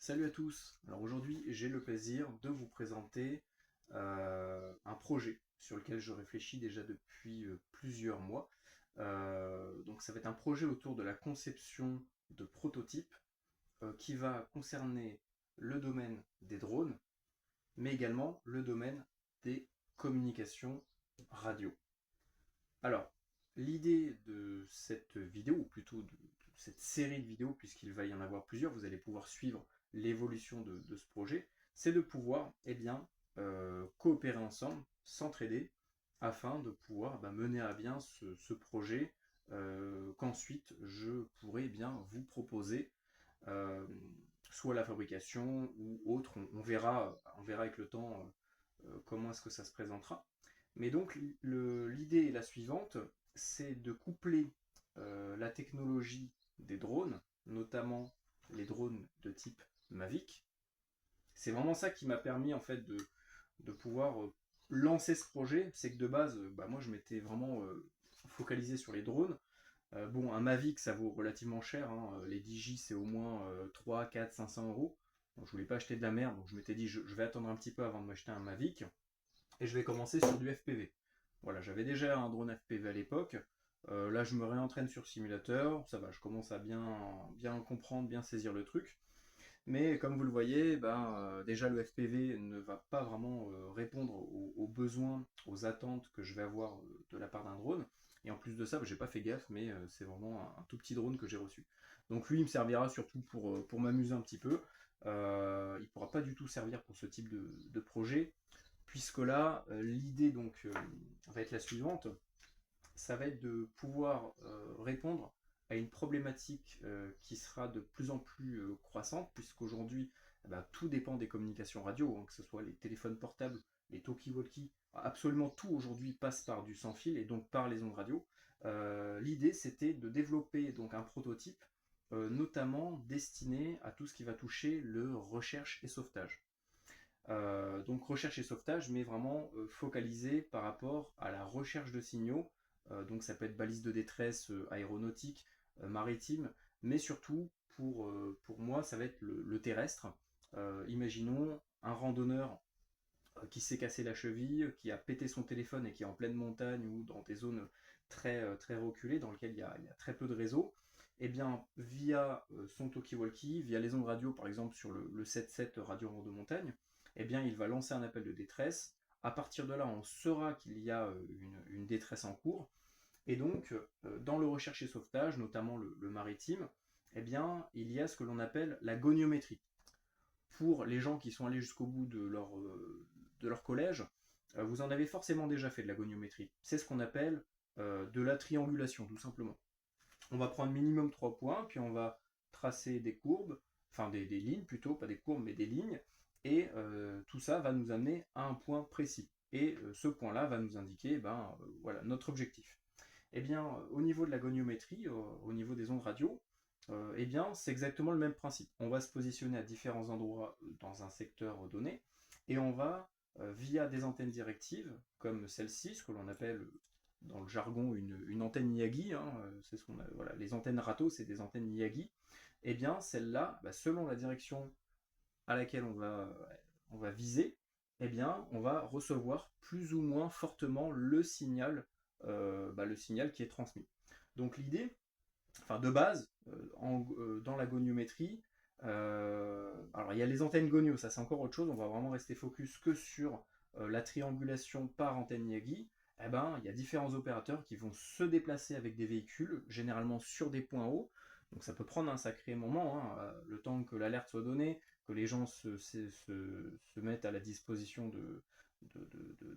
Salut à tous. Alors aujourd'hui, j'ai le plaisir de vous présenter un projet sur lequel je réfléchis déjà depuis plusieurs mois. Donc ça va être un projet autour de la conception de prototypes qui va concerner le domaine des drones, mais également le domaine des communications radio. Alors, l'idée de cette vidéo, ou plutôt de cette série de vidéos, puisqu'il va y en avoir plusieurs, vous allez pouvoir suivre l'évolution de ce projet, c'est de pouvoir coopérer ensemble, s'entraider, afin de pouvoir mener à bien ce projet qu'ensuite je pourrai vous proposer euh, soit la fabrication ou autre. On verra avec le temps comment est-ce que ça se présentera. Mais donc l'idée est la suivante, c'est de coupler la technologie des drones, notamment les drones de type Mavic. C'est vraiment ça qui m'a permis en fait de pouvoir lancer ce projet. C'est que de base, moi je m'étais vraiment focalisé sur les drones. Bon, un Mavic ça vaut relativement cher, hein. Les DJI c'est au moins 3, 4, 500 euros. Donc, je voulais pas acheter de la merde, donc je m'étais dit je vais attendre un petit peu avant de m'acheter un Mavic et je vais commencer sur du FPV. Voilà, j'avais déjà un drone FPV à l'époque. Là, je me réentraîne sur simulateur. Ça va, je commence à bien comprendre, bien saisir le truc. Mais comme vous le voyez, déjà le FPV ne va pas vraiment répondre aux besoins, aux attentes que je vais avoir de la part d'un drone. Et en plus de ça, j'ai pas fait gaffe, mais c'est vraiment un tout petit drone que j'ai reçu. Donc lui, il me servira surtout pour m'amuser un petit peu. Il pourra pas du tout servir pour ce type de projet, puisque là, l'idée va être la suivante, ça va être de pouvoir répondre à une problématique qui sera de plus en plus croissante, puisqu'aujourd'hui, tout dépend des communications radio, hein, que ce soit les téléphones portables, les talkie-walkie, absolument tout aujourd'hui passe par du sans fil et donc par les ondes radio. L'idée, c'était de développer donc un prototype, notamment destiné à tout ce qui va toucher le recherche et sauvetage. Donc recherche et sauvetage, mais vraiment focalisé par rapport à la recherche de signaux. Donc ça peut être balise de détresse aéronautique, maritime, mais surtout pour moi ça va être le terrestre. Imaginons un randonneur qui s'est cassé la cheville, qui a pété son téléphone et qui est en pleine montagne ou dans des zones très reculées dans lesquelles il y a très peu de réseau. Et bien via son talkie-walkie, via les ondes radio par exemple sur le 7.7 radio de montagne, eh bien il va lancer un appel de détresse. À partir de là, on saura qu'il y a une détresse en cours. Et donc, dans le recherche et sauvetage, notamment le maritime, eh bien, il y a ce que l'on appelle la goniométrie. Pour les gens qui sont allés jusqu'au bout de leur collège, vous en avez forcément déjà fait de la goniométrie. C'est ce qu'on appelle de la triangulation, tout simplement. On va prendre minimum 3 points, puis on va tracer des courbes, enfin des lignes plutôt, pas des courbes, mais des lignes, et tout ça va nous amener à un point précis. Et ce point-là va nous indiquer voilà, notre objectif. Eh bien, au niveau de la goniométrie, au niveau des ondes radio, eh bien, c'est exactement le même principe. On va se positionner à différents endroits dans un secteur donné, et on va, via des antennes directives, comme celle-ci, ce que l'on appelle dans le jargon une antenne Yagi, hein, c'est ce qu'on a, voilà, les antennes Rato, c'est des antennes Yagi, eh bien, celle-là, selon la direction à laquelle on va viser, eh bien, on va recevoir plus ou moins fortement le signal qui est transmis. Donc l'idée, enfin de base, dans la goniométrie, alors il y a les antennes gonio, ça c'est encore autre chose, on va vraiment rester focus que sur la triangulation par antenne Yagi. Eh ben, il y a différents opérateurs qui vont se déplacer avec des véhicules, généralement sur des points hauts. Donc ça peut prendre un sacré moment, hein, le temps que l'alerte soit donnée, que les gens se mettent à la disposition de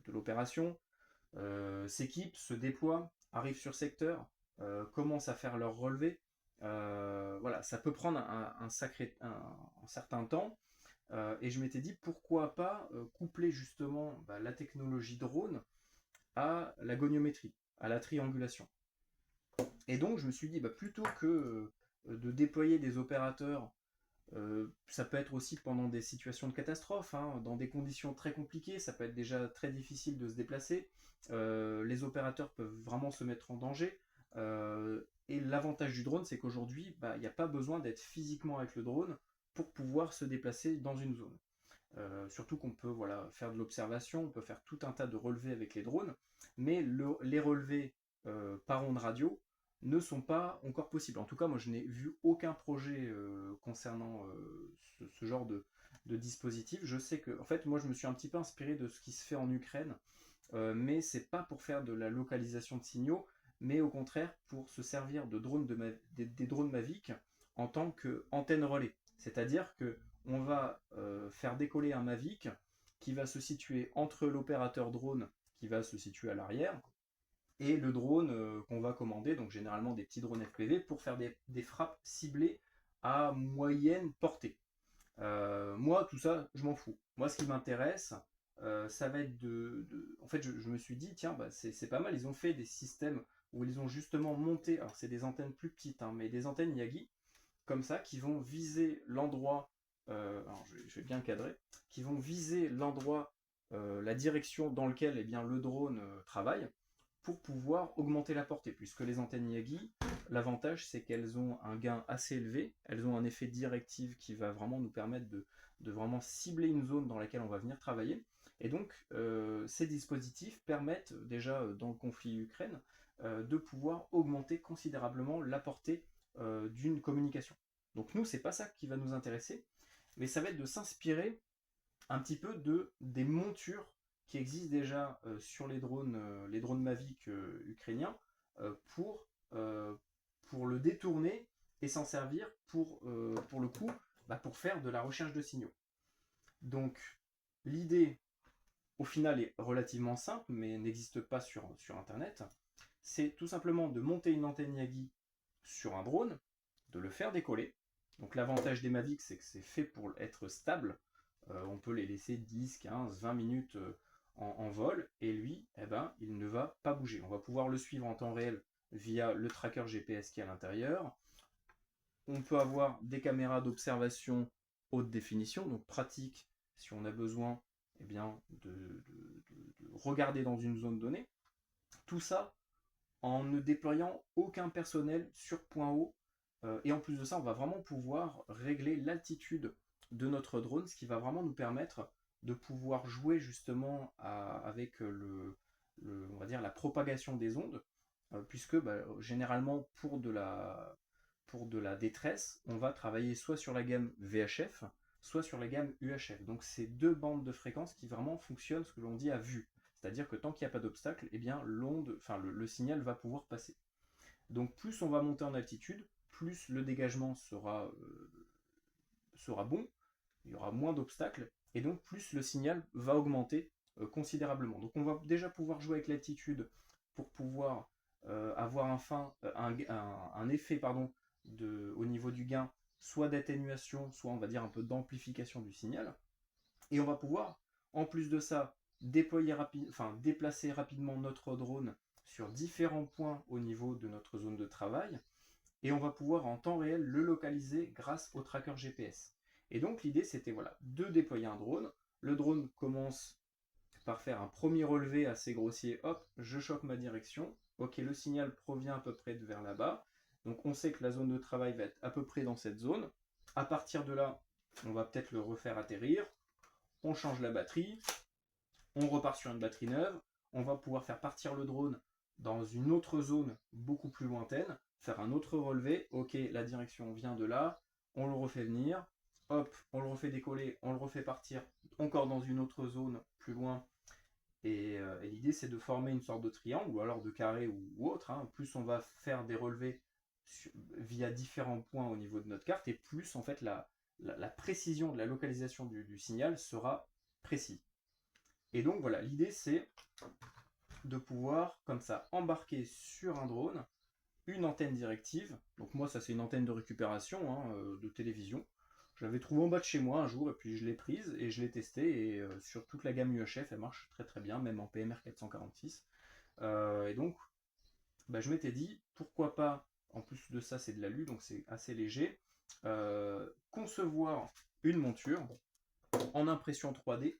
l'opération, s'équipent, se déploient, arrivent sur secteur, commencent à faire leur relevé. Voilà, ça peut prendre un certain temps. Et je m'étais dit pourquoi pas coupler justement la technologie drone à la goniométrie, à la triangulation. Et donc je me suis dit plutôt que de déployer des opérateurs, ça peut être aussi pendant des situations de catastrophe, hein, dans des conditions très compliquées, ça peut être déjà très difficile de se déplacer. Les opérateurs peuvent vraiment se mettre en danger. Et l'avantage du drone, c'est qu'aujourd'hui, il n'y a pas besoin d'être physiquement avec le drone pour pouvoir se déplacer dans une zone. Surtout qu'on peut voilà, faire de l'observation, on peut faire tout un tas de relevés avec les drones, mais les relevés par ondes radio ne sont pas encore possibles. En tout cas, moi je n'ai vu aucun projet concernant ce genre de dispositif. Je sais que, en fait, moi je me suis un petit peu inspiré de ce qui se fait en Ukraine, mais c'est pas pour faire de la localisation de signaux, mais au contraire pour se servir de drones des drones Mavic en tant qu'antenne relais. C'est-à-dire que on va faire décoller un Mavic qui va se situer entre l'opérateur drone qui va se situer à l'arrière et le drone qu'on va commander, donc généralement des petits drones FPV, pour faire des frappes ciblées à moyenne portée. Moi, tout ça, je m'en fous. Moi, ce qui m'intéresse, ça va être En fait, je me suis dit, tiens, bah, c'est pas mal, ils ont fait des systèmes où ils ont justement monté, alors c'est des antennes plus petites, hein, mais des antennes Yagi, comme ça, qui vont viser l'endroit, alors je vais bien cadrer, qui vont viser l'endroit, la direction dans lequel eh bien, le drone travaille, pour pouvoir augmenter la portée, puisque les antennes Yagi, l'avantage c'est qu'elles ont un gain assez élevé, elles ont un effet directive qui va vraiment nous permettre de vraiment cibler une zone dans laquelle on va venir travailler, et donc ces dispositifs permettent déjà dans le conflit Ukraine de pouvoir augmenter considérablement la portée d'une communication. Donc nous, c'est pas ça qui va nous intéresser, mais ça va être de s'inspirer un petit peu des montures qui existent déjà sur les drones Mavic ukrainiens pour, pour le détourner et s'en servir pour le coup, bah, pour faire de la recherche de signaux. Donc l'idée, au final, est relativement simple, mais n'existe pas sur Internet. C'est tout simplement de monter une antenne Yagi sur un drone, de le faire décoller. Donc l'avantage des Mavic, c'est que c'est fait pour être stable. On peut les laisser 10, 15, 20 minutes en vol, et lui, eh ben, il ne va pas bouger. On va pouvoir le suivre en temps réel via le tracker GPS qui est à l'intérieur. On peut avoir des caméras d'observation haute définition, donc pratique si on a besoin eh bien, de regarder dans une zone donnée. Tout ça en ne déployant aucun personnel sur point haut. Et en plus de ça, on va vraiment pouvoir régler l'altitude de notre drone, ce qui va vraiment nous permettre de pouvoir jouer justement avec on va dire la propagation des ondes, puisque bah, généralement pour de la détresse, on va travailler soit sur la gamme VHF, soit sur la gamme UHF. Donc c'est deux bandes de fréquences qui vraiment fonctionnent, ce que l'on dit à vue. C'est-à-dire que tant qu'il n'y a pas d'obstacle, eh bien le signal va pouvoir passer. Donc plus on va monter en altitude, plus le dégagement sera bon, il y aura moins d'obstacles, et donc plus le signal va augmenter considérablement. Donc on va déjà pouvoir jouer avec l'altitude pour pouvoir avoir un effet au niveau du gain, soit d'atténuation, soit on va dire un peu d'amplification du signal. Et on va pouvoir, en plus de ça, déplacer rapidement notre drone sur différents points au niveau de notre zone de travail, et on va pouvoir en temps réel le localiser grâce au tracker GPS. Et donc l'idée c'était voilà, de déployer un drone. Le drone commence par faire un premier relevé assez grossier, hop, je choque ma direction, ok, le signal provient à peu près de vers là-bas, donc on sait que la zone de travail va être à peu près dans cette zone. À partir de là, on va peut-être le refaire atterrir, on change la batterie, on repart sur une batterie neuve, on va pouvoir faire partir le drone dans une autre zone beaucoup plus lointaine, faire un autre relevé, ok, la direction vient de là, on le refait venir, hop, on le refait décoller, on le refait partir encore dans une autre zone plus loin, et l'idée c'est de former une sorte de triangle, ou alors de carré ou autre, hein. Plus on va faire des relevés via différents points au niveau de notre carte, et plus en fait la précision de la localisation du signal sera précis. Et donc voilà, l'idée c'est de pouvoir comme ça embarquer sur un drone une antenne directive. Donc moi ça c'est une antenne de récupération hein, de télévision. Je l'avais trouvée en bas de chez moi un jour et puis je l'ai prise et je l'ai testée, et sur toute la gamme UHF elle marche très très bien, même en PMR 446. Et donc bah, je m'étais dit pourquoi pas, en plus de ça c'est de l'alu donc c'est assez léger, concevoir une monture en impression 3D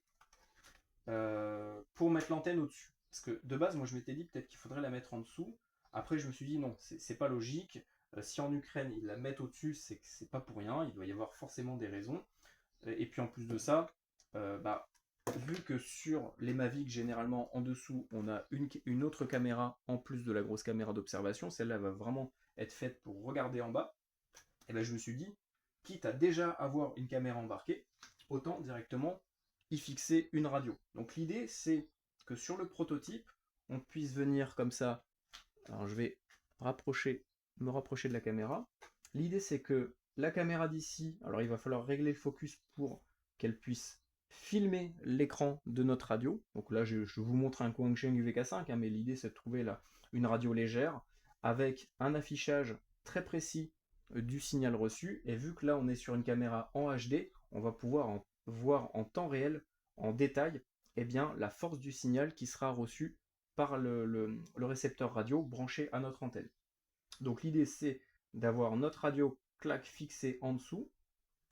pour mettre l'antenne au-dessus. Parce que de base, moi je m'étais dit peut-être qu'il faudrait la mettre en dessous. Après, je me suis dit non, c'est pas logique. Si en Ukraine ils la mettent au-dessus, c'est que c'est pas pour rien, il doit y avoir forcément des raisons. Et puis en plus de ça, bah, vu que sur les Mavic, généralement en dessous, on a une autre caméra en plus de la grosse caméra d'observation, celle-là va vraiment être faite pour regarder en bas, et ben je me suis dit, quitte à déjà avoir une caméra embarquée, autant directement y fixer une radio. Donc l'idée, c'est que sur le prototype, on puisse venir comme ça. Alors je vais me rapprocher de la caméra. L'idée, c'est que la caméra d'ici, alors il va falloir régler le focus pour qu'elle puisse filmer l'écran de notre radio. Donc là, je vous montre un Quansheng UVK5, mais l'idée, c'est de trouver là une radio légère avec un affichage très précis du signal reçu. Et vu que là, on est sur une caméra en HD, on va pouvoir voir en temps réel, en détail, eh bien, la force du signal qui sera reçu par le récepteur radio branché à notre antenne. Donc l'idée, c'est d'avoir notre radio claque fixée en dessous.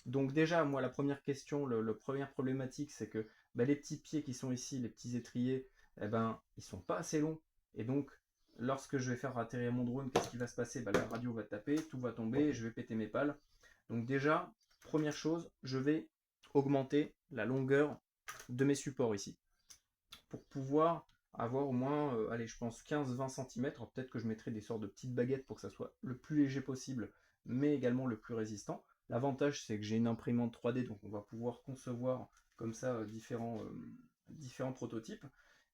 Donc déjà, moi, la première question, la première problématique, c'est que les petits pieds qui sont ici, les petits étriers, eh ben, ils sont pas assez longs. Et donc, lorsque je vais faire atterrir mon drone, qu'est-ce qui va se passer? La radio va taper, tout va tomber, je vais péter mes pales. Donc déjà, première chose, je vais augmenter la longueur de mes supports ici. Pour pouvoir avoir au moins, allez, je pense 15-20 cm. Peut-être que je mettrai des sortes de petites baguettes pour que ça soit le plus léger possible, mais également le plus résistant. L'avantage, c'est que j'ai une imprimante 3D, donc on va pouvoir concevoir comme ça différents prototypes.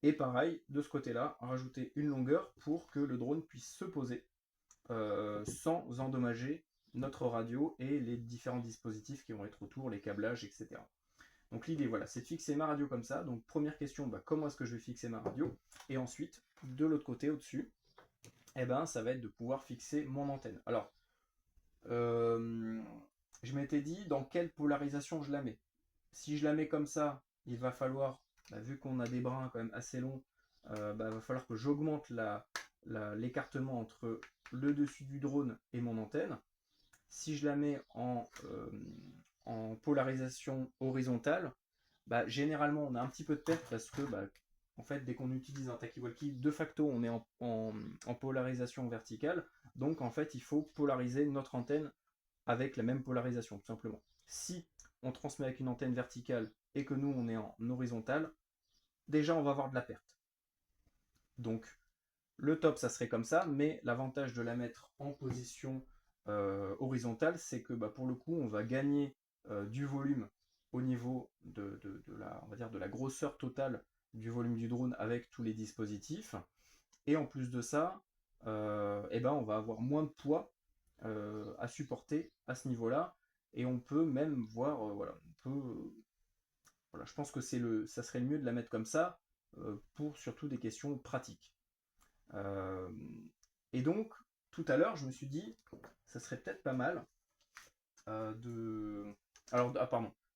Et pareil, de ce côté-là, rajouter une longueur pour que le drone puisse se poser sans endommager notre radio et les différents dispositifs qui vont être autour, les câblages, etc. Donc l'idée, voilà, c'est de fixer ma radio comme ça. Donc première question, comment est-ce que je vais fixer ma radio? Et ensuite, de l'autre côté, au-dessus, ça va être de pouvoir fixer mon antenne. Alors, je m'étais dit dans quelle polarisation je la mets. Si je la mets comme ça, il va falloir, vu qu'on a des brins quand même assez longs, il va falloir que j'augmente l'écartement entre le dessus du drone et mon antenne. Si je la mets en polarisation horizontale, généralement on a un petit peu de perte parce que en fait, dès qu'on utilise un talkie-walkie, de facto on est en polarisation verticale. Donc en fait, il faut polariser notre antenne avec la même polarisation, tout simplement. Si on transmet avec une antenne verticale et que nous on est en horizontale, déjà on va avoir de la perte. Donc le top ça serait comme ça, mais l'avantage de la mettre en position horizontale, c'est que pour le coup on va gagner du volume au niveau on va dire de la grosseur totale du volume du drone avec tous les dispositifs. Et en plus de ça, on va avoir moins de poids à supporter à ce niveau-là. Et on peut même voir, je pense que ça serait le mieux de la mettre comme ça pour surtout des questions pratiques. Et donc, tout à l'heure, je me suis dit, ça serait peut-être pas mal de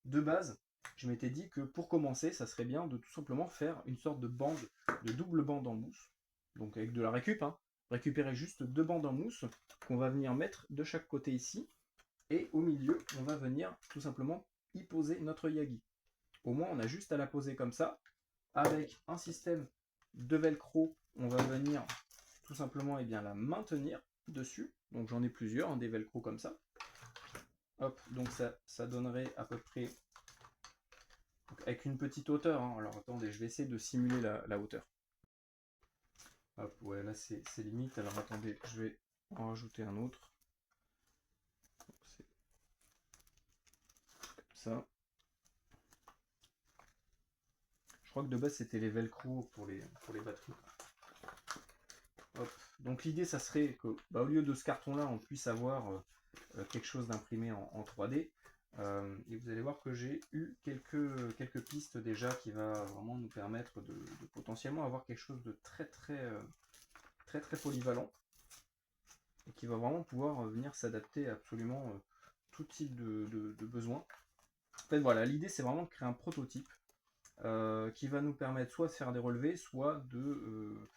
base, je m'étais dit que pour commencer, ça serait bien de tout simplement faire une sorte de double bande en mousse. Donc avec de la récup, récupérer juste 2 bandes en mousse qu'on va venir mettre de chaque côté ici. Et au milieu, on va venir tout simplement y poser notre Yagi. Au moins, on a juste à la poser comme ça. Avec un système de velcro, on va venir tout simplement la maintenir dessus. Donc j'en ai plusieurs, des velcro comme ça. Hop, donc ça donnerait à peu près donc avec une petite hauteur. Alors attendez, je vais essayer de simuler la hauteur. Hop, ouais, là c'est limite. Alors attendez, je vais en rajouter un autre. Donc, c'est comme ça. Je crois que de base c'était les velcro pour les batteries. Hop. Donc l'idée ça serait que au lieu de ce carton là on puisse avoir quelque chose d'imprimé en 3D. Et vous allez voir que j'ai eu quelques pistes déjà qui va vraiment nous permettre de potentiellement avoir quelque chose de très polyvalent et qui va vraiment pouvoir venir s'adapter à absolument tout type de besoin. En fait voilà, l'idée c'est vraiment de créer un prototype qui va nous permettre soit de faire des relevés, soit de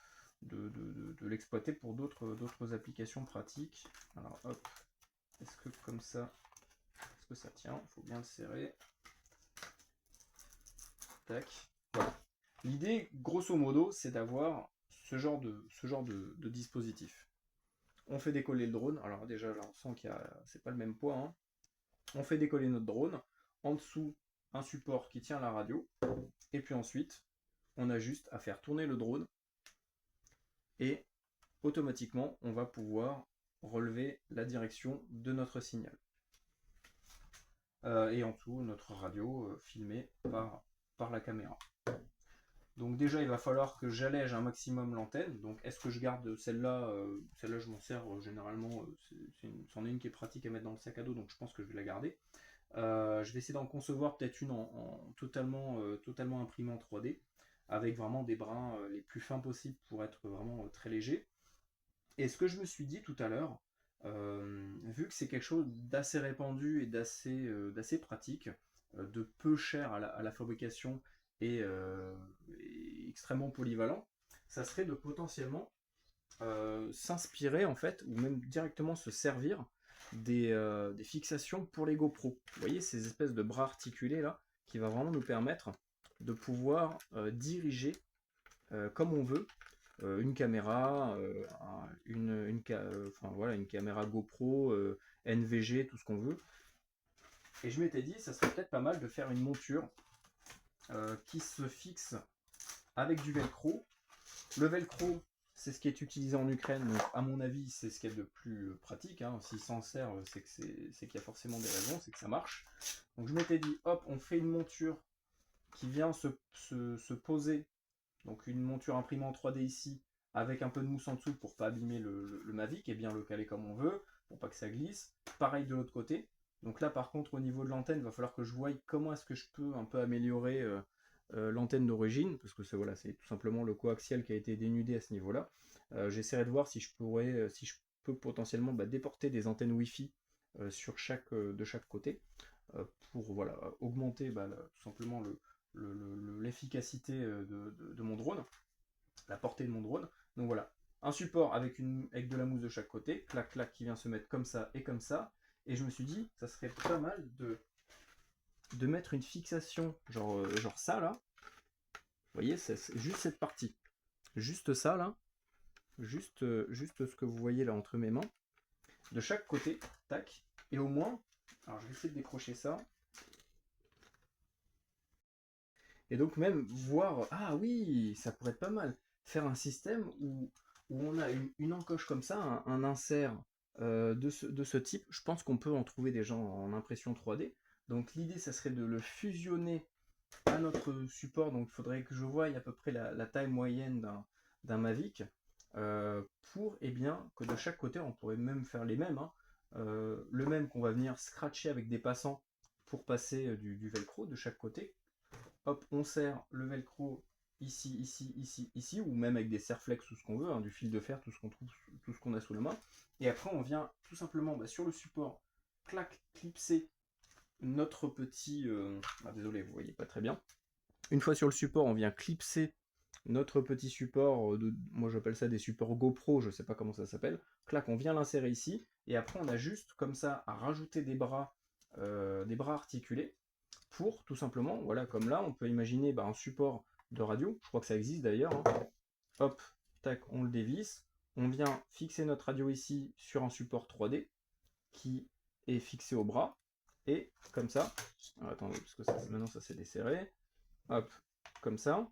l'exploiter pour d'autres applications pratiques. Alors hop, est-ce que comme ça, est-ce que ça tient? Il faut bien le serrer. Tac. Voilà. L'idée, grosso modo, c'est d'avoir ce genre de dispositif. on fait décoller le drone. Alors déjà là on sent qu'il y a, c'est pas le même poids, hein. On fait décoller notre drone. En dessous, un support qui tient la radio. Et puis ensuite, on a juste à faire tourner le drone et automatiquement, on va pouvoir relever la direction de notre signal. Et en tout, notre radio filmée par la caméra. Donc déjà, il va falloir que j'allège un maximum l'antenne. Donc est-ce que je garde celle-là? Celle-là, je m'en sers généralement. C'en est une qui est pratique à mettre dans le sac à dos, donc je pense que je vais la garder. Je vais essayer d'en concevoir peut-être une en totalement imprimée en 3D, avec vraiment des brins les plus fins possibles pour être vraiment très léger. Et ce que je me suis dit tout à l'heure, vu que c'est quelque chose d'assez répandu et d'assez pratique, de peu cher à la fabrication et extrêmement polyvalent, ça serait de potentiellement s'inspirer en fait, ou même directement se servir des fixations pour les GoPro. Vous voyez ces espèces de bras articulés là, qui va vraiment nous permettre de pouvoir diriger comme on veut une caméra, voilà, une caméra GoPro, NVG, tout ce qu'on veut. Et je m'étais dit, ça serait peut-être pas mal de faire une monture qui se fixe avec du velcro. Le velcro, c'est ce qui est utilisé en Ukraine, donc à mon avis, c'est ce qu'il y a de plus pratique. Hein. S'ils s'en servent, c'est qu'il y a forcément des raisons, c'est que ça marche. Donc je m'étais dit, hop, on fait une monture qui vient se poser. Donc une monture imprimée en 3D ici, avec un peu de mousse en dessous pour pas abîmer le Mavic, et bien le caler comme on veut, pour pas que ça glisse. Pareil de l'autre côté. Donc là par contre au niveau de l'antenne, il va falloir que je voie comment est-ce que je peux un peu améliorer l'antenne d'origine, parce que voilà, c'est tout simplement le coaxial qui a été dénudé à ce niveau-là. J'essaierai de voir si je peux potentiellement déporter des antennes Wi-Fi sur de chaque côté, pour voilà, augmenter tout simplement l'efficacité de mon drone, la portée de mon drone. Donc voilà, un support avec de la mousse de chaque côté, clac clac, qui vient se mettre comme ça et comme ça. Et je me suis dit, ça serait pas mal de mettre une fixation, genre ça là. Vous voyez, c'est juste cette partie. Juste ça là. Juste ce que vous voyez là entre mes mains. De chaque côté, tac. Et au moins, alors je vais essayer de décrocher ça. Et donc même voir, ah oui, ça pourrait être pas mal, faire un système où on a une encoche comme ça, un insert de ce type. Je pense qu'on peut en trouver des gens en impression 3D. Donc l'idée, ça serait de le fusionner à notre support. Donc il faudrait que je voie à peu près la taille moyenne d'un Mavic, pour bien que de chaque côté, on pourrait même faire les mêmes. Hein. Le même qu'on va venir scratcher avec des passants pour passer du velcro de chaque côté. Hop, on serre le velcro ici, ici, ici, ici, ou même avec des serflex, tout ce qu'on veut, hein, du fil de fer, tout ce qu'on trouve, tout ce qu'on a sous la main. Et après, on vient tout simplement sur le support, clac, clipser notre petit... désolé, vous voyez pas très bien. Une fois sur le support, on vient clipser notre petit support, moi j'appelle ça des supports GoPro, je sais pas comment ça s'appelle. Clac, on vient l'insérer ici, et après on a juste comme ça à rajouter des bras articulés, pour tout simplement, voilà, comme là, on peut imaginer un support de radio, je crois que ça existe d'ailleurs, hein. Hop, tac, on le dévisse, on vient fixer notre radio ici sur un support 3D qui est fixé au bras, et comme ça, alors, attendez, parce que maintenant ça s'est desserré, hop, comme ça,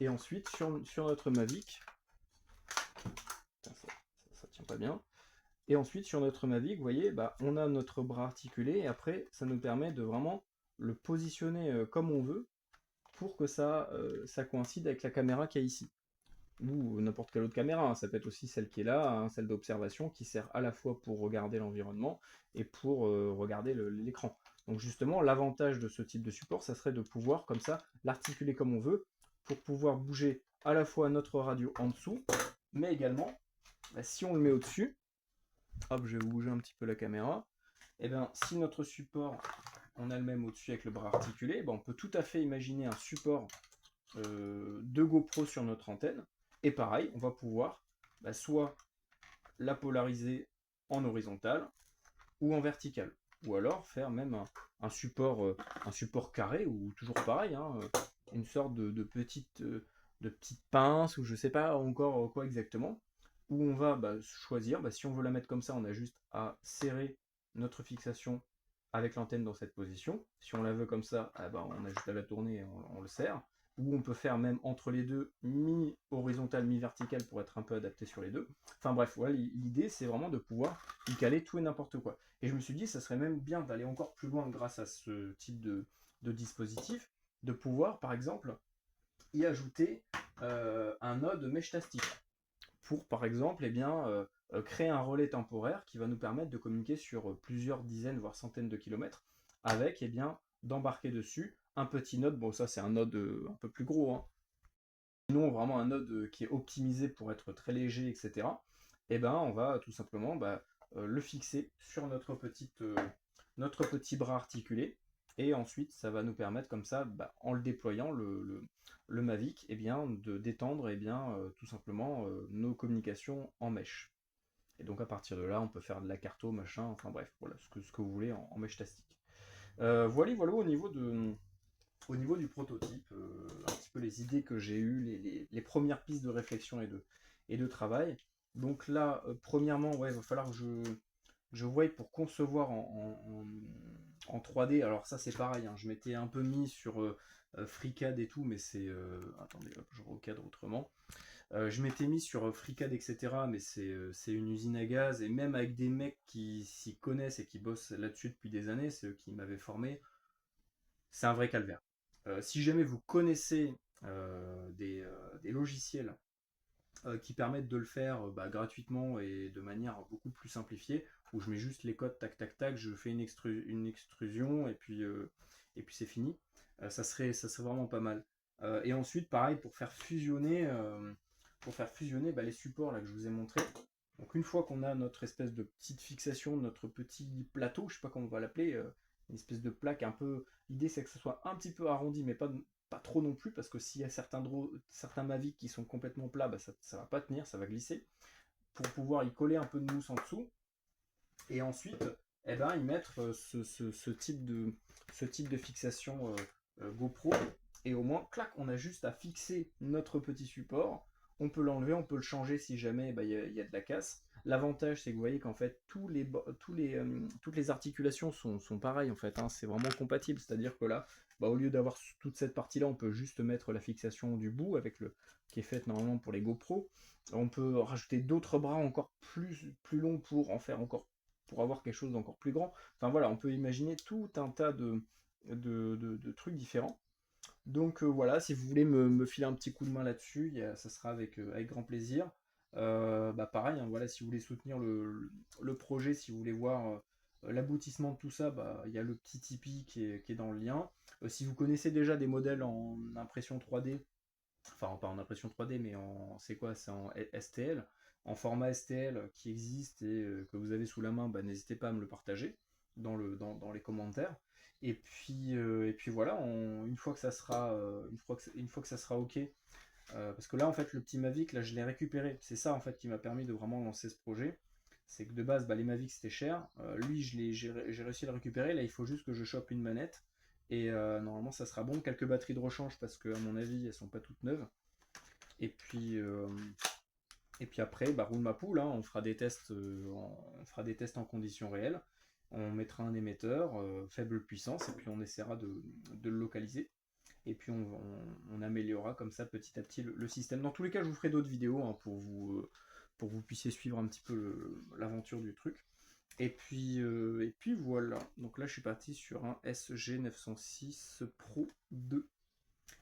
et ensuite sur notre Mavic, ça tient pas bien, et ensuite sur notre Mavic, vous voyez, on a notre bras articulé, et après ça nous permet de vraiment le positionner comme on veut, pour que ça coïncide avec la caméra qu'il y a ici. Ou n'importe quelle autre caméra, hein. Ça peut être aussi celle qui est là, hein, celle d'observation, qui sert à la fois pour regarder l'environnement et pour regarder l'écran. Donc justement, l'avantage de ce type de support, ça serait de pouvoir comme ça l'articuler comme on veut, pour pouvoir bouger à la fois notre radio en dessous, mais également, si on le met au-dessus, hop, je vais bouger un petit peu la caméra, et bien si notre support, on a le même au-dessus avec le bras articulé, on peut tout à fait imaginer un support de GoPro sur notre antenne, et pareil, on va pouvoir soit la polariser en horizontal ou en vertical, ou alors faire même un support carré, ou toujours pareil, hein, une sorte de petite pince, ou je sais pas encore quoi exactement, où on va choisir, si on veut la mettre comme ça, on a juste à serrer notre fixation avec l'antenne dans cette position. Si on la veut comme ça, on a juste à la tourner et on le serre. Ou on peut faire même entre les deux, mi-horizontal, mi-vertical pour être un peu adapté sur les deux. Enfin bref, voilà, l'idée c'est vraiment de pouvoir y caler tout et n'importe quoi. Et je me suis dit, ça serait même bien d'aller encore plus loin grâce à ce type de dispositif, de pouvoir par exemple y ajouter un node meshtastic pour par exemple créer un relais temporaire qui va nous permettre de communiquer sur plusieurs dizaines voire centaines de kilomètres avec d'embarquer dessus un petit node. Bon, ça c'est un node un peu plus gros, hein. Sinon vraiment un node qui est optimisé pour être très léger, etc. Et on va tout simplement le fixer sur notre petit bras articulé, et ensuite ça va nous permettre comme ça, en le déployant le Mavic, de d'étendre tout simplement nos communications en mesh. Et donc à partir de là, on peut faire de la carto, machin, enfin bref, voilà, ce que vous voulez en meshtastic. Voilà au niveau du prototype, un petit peu les idées que j'ai eues, les premières pistes de réflexion et de travail. Donc là, premièrement, ouais, il va falloir que je voie pour concevoir en 3D. Alors ça c'est pareil, hein, je m'étais un peu mis sur FreeCAD et tout, mais c'est... attendez, hop, je recadre autrement. Je m'étais mis sur FreeCAD, etc., mais c'est une usine à gaz, et même avec des mecs qui s'y connaissent et qui bossent là-dessus depuis des années, c'est eux qui m'avaient formé, c'est un vrai calvaire. Si jamais vous connaissez des logiciels qui permettent de le faire gratuitement et de manière beaucoup plus simplifiée, où je mets juste les codes, tac tac tac, je fais une extrusion et puis c'est fini. Ça serait vraiment pas mal. Et ensuite, pareil, pour faire fusionner les supports là, que je vous ai montré. Donc une fois qu'on a notre espèce de petite fixation, notre petit plateau, je sais pas comment on va l'appeler, une espèce de plaque un peu. L'idée c'est que ce soit un petit peu arrondi, mais pas trop non plus, parce que s'il y a certains Mavic qui sont complètement plats, ça va pas tenir, ça va glisser. Pour pouvoir y coller un peu de mousse en dessous, et ensuite y mettre ce type de fixation GoPro, et au moins, clac, on a juste à fixer notre petit support. On peut l'enlever, on peut le changer si jamais y a de la casse. L'avantage, c'est que vous voyez qu'en fait, toutes les articulations sont pareilles, en fait, hein, c'est vraiment compatible. C'est-à-dire que là, au lieu d'avoir toute cette partie-là, on peut juste mettre la fixation du bout qui est faite normalement pour les GoPro. On peut rajouter d'autres bras encore plus longs pour en faire pour avoir quelque chose d'encore plus grand. Enfin voilà, on peut imaginer tout un tas de trucs différents. Donc voilà, si vous voulez me filer un petit coup de main là-dessus, ça sera avec grand plaisir. Pareil, hein, voilà, si vous voulez soutenir le projet, si vous voulez voir l'aboutissement de tout ça, il y a le petit Tipeee qui est dans le lien. Si vous connaissez déjà des modèles en impression 3D, enfin pas en impression 3D, mais c'est en STL, en format STL qui existe et que vous avez sous la main, n'hésitez pas à me le partager dans les commentaires. Et puis voilà, une fois que ça sera, une fois que ça sera ok, parce que là en fait le petit Mavic, là je l'ai récupéré. C'est ça en fait qui m'a permis de vraiment lancer ce projet. C'est que de base, les Mavic c'était cher. Lui, j'ai réussi à le récupérer. Là, il faut juste que je chope une manette. Et normalement, ça sera bon. Quelques batteries de rechange parce que, à mon avis, elles sont pas toutes neuves. Et puis, euh, et puis après, roule ma poule, hein, on fera des tests en conditions réelles. On mettra un émetteur, faible puissance, et puis on essaiera de le localiser. Et puis on améliorera comme ça petit à petit le système. Dans tous les cas, je vous ferai d'autres vidéos, hein, pour que vous puissiez suivre un petit peu l'aventure du truc. Et puis voilà. Donc là, je suis parti sur un SG906 Pro 2.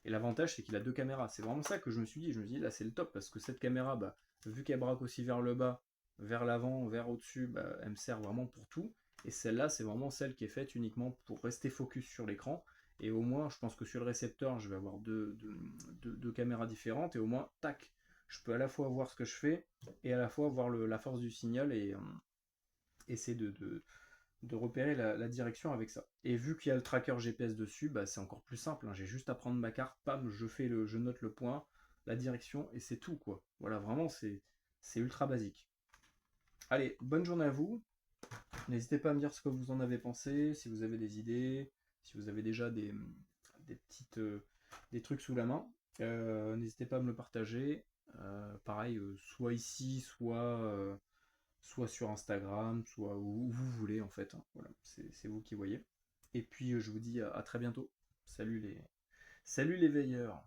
Et l'avantage, c'est qu'il a deux caméras. C'est vraiment ça que je me suis dit. Je me suis dit, là, c'est le top, parce que cette caméra, vu qu'elle braque aussi vers le bas, vers l'avant, vers au-dessus, elle me sert vraiment pour tout. Et celle-là, c'est vraiment celle qui est faite uniquement pour rester focus sur l'écran. Et au moins, je pense que sur le récepteur, je vais avoir deux caméras différentes. Et au moins, tac, je peux à la fois voir ce que je fais et à la fois voir la force du signal et essayer de repérer la direction avec ça. Et vu qu'il y a le tracker GPS dessus, c'est encore plus simple, hein. J'ai juste à prendre ma carte, pam, je note le point, la direction, et c'est tout, quoi. Voilà, vraiment, c'est ultra basique. Allez, bonne journée à vous. N'hésitez pas à me dire ce que vous en avez pensé, si vous avez des idées, si vous avez déjà des trucs sous la main. N'hésitez pas à me le partager. Pareil, soit ici, soit sur Instagram, soit où vous voulez en fait, hein. Voilà, c'est vous qui voyez. Et puis je vous dis à très bientôt. Salut les veilleurs.